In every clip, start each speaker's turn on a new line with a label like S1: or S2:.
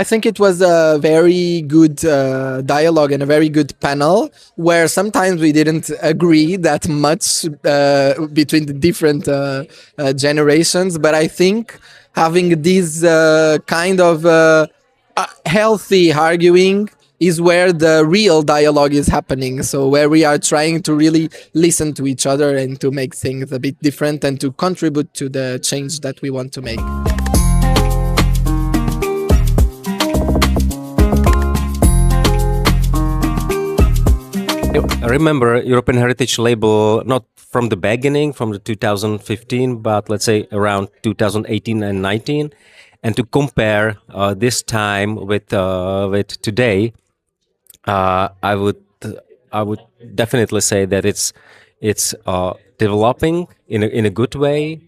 S1: I think it was a very good dialogue and a very good panel where sometimes we didn't agree that much between the different generations. But I think having this kind of healthy arguing is where the real dialogue is happening. So where we are trying to really listen to each other and to make things a bit different and to contribute to the change that we want to make.
S2: I remember European Heritage Label, not from the beginning, from the 2015, but let's say around 2018 and 19. And to compare this time with today, I would definitely say that it's developing in a good way,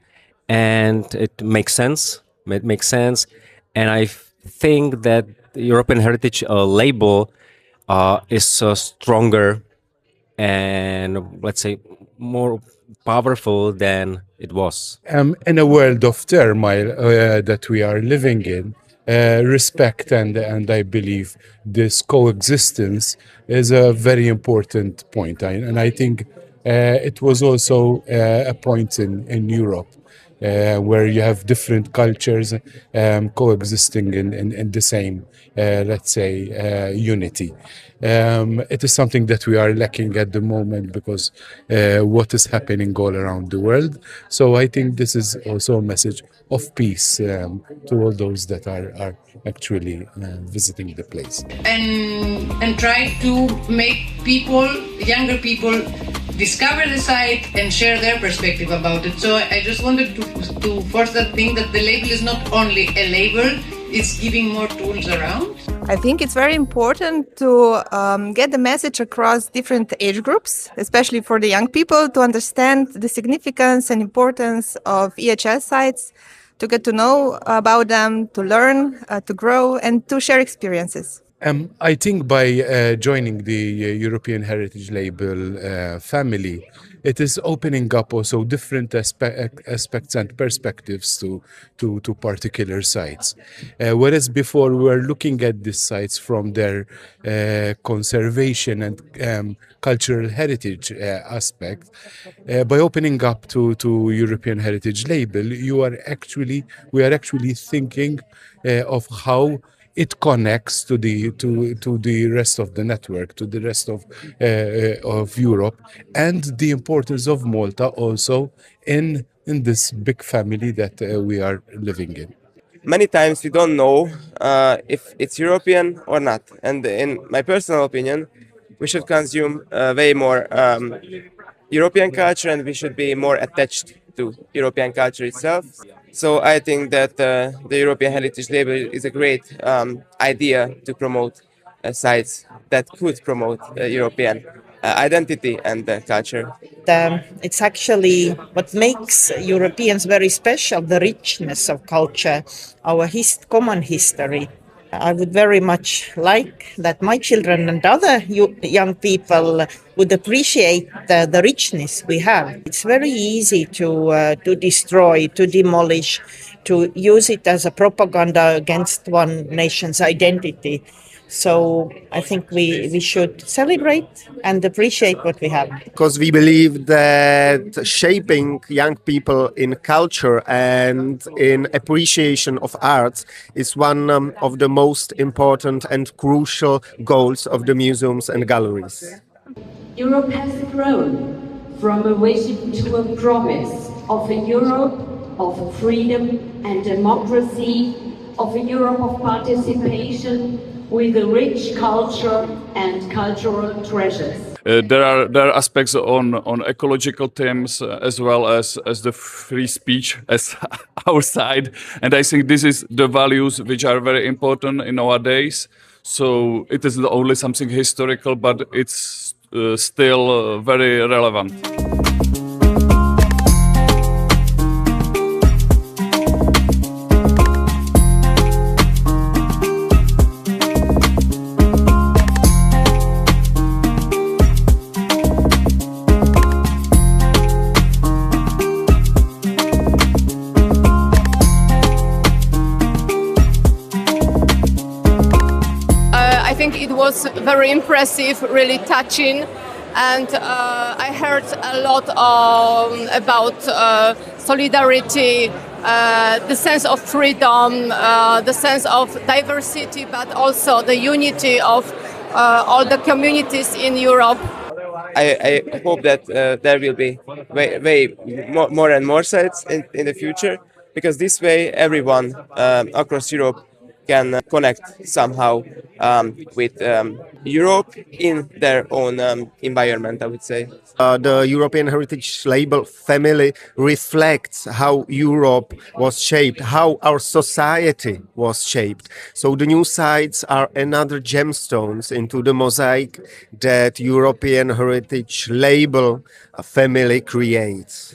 S2: and it makes sense. It makes sense, and I think that the European Heritage Label is stronger and, let's say, more powerful than it was.
S3: In a world of turmoil that we are living in, respect and I believe this coexistence is a very important point. And I think it was also a point in Europe where you have different cultures coexisting in the same, let's say, unity. It is something that we are lacking at the moment because what is happening all around the world. So I think this is also a message of peace to all those that are actually visiting the place.
S4: And try to make people, younger people, discover the site and share their perspective about it. So I just wanted to force that thing that the label is not only a label, it's giving more tools around.
S5: I think it's very important to get the message across different age groups, especially for the young people, to understand the significance and importance of EHS sites, to get to know about them, to learn, to grow, and to share experiences.
S3: I think by joining the European Heritage Label family, it is opening up also different aspects and perspectives to particular sites. Whereas before we were looking at these sites from their conservation and cultural heritage aspect, by opening up to European Heritage Label, we are actually thinking of how it connects to the rest of the network, to the rest of Europe, and the importance of Malta also in this big family that we are living in.
S6: Many times we don't know if it's European or not, and in my personal opinion, we should consume way more European culture, and we should be more attached to European culture itself. So I think that the European Heritage Label is a great idea to promote sites that could promote European identity and culture.
S7: It's actually what makes Europeans very special, the richness of culture, our common history. I would very much like that my children and other young people would appreciate the richness we have. It's very easy to destroy, to demolish, to use it as a propaganda against one nation's identity. So I think we should celebrate and appreciate what we have.
S8: Because we believe that shaping young people in culture and in appreciation of arts is one of the most important and crucial goals of the museums and galleries.
S9: Europe has grown from a vision to a promise of a Europe of freedom and democracy, of a Europe of participation, with a rich culture and cultural treasures.
S10: There are aspects on ecological themes as well as the free speech as our side, and I think this is the values which are very important in our days. So it is not only something historical, but it's still very relevant.
S11: was very impressive, really touching. And I heard a lot about solidarity, the sense of freedom, the sense of diversity, but also the unity of all the communities in Europe.
S6: I hope that there will be way more and more sites in the future, because this way everyone across Europe can connect somehow with Europe in their own environment, I would say.
S8: The European Heritage Label family reflects how Europe was shaped, how our society was shaped. So the new sites are another gemstones into the mosaic that European Heritage Label family creates.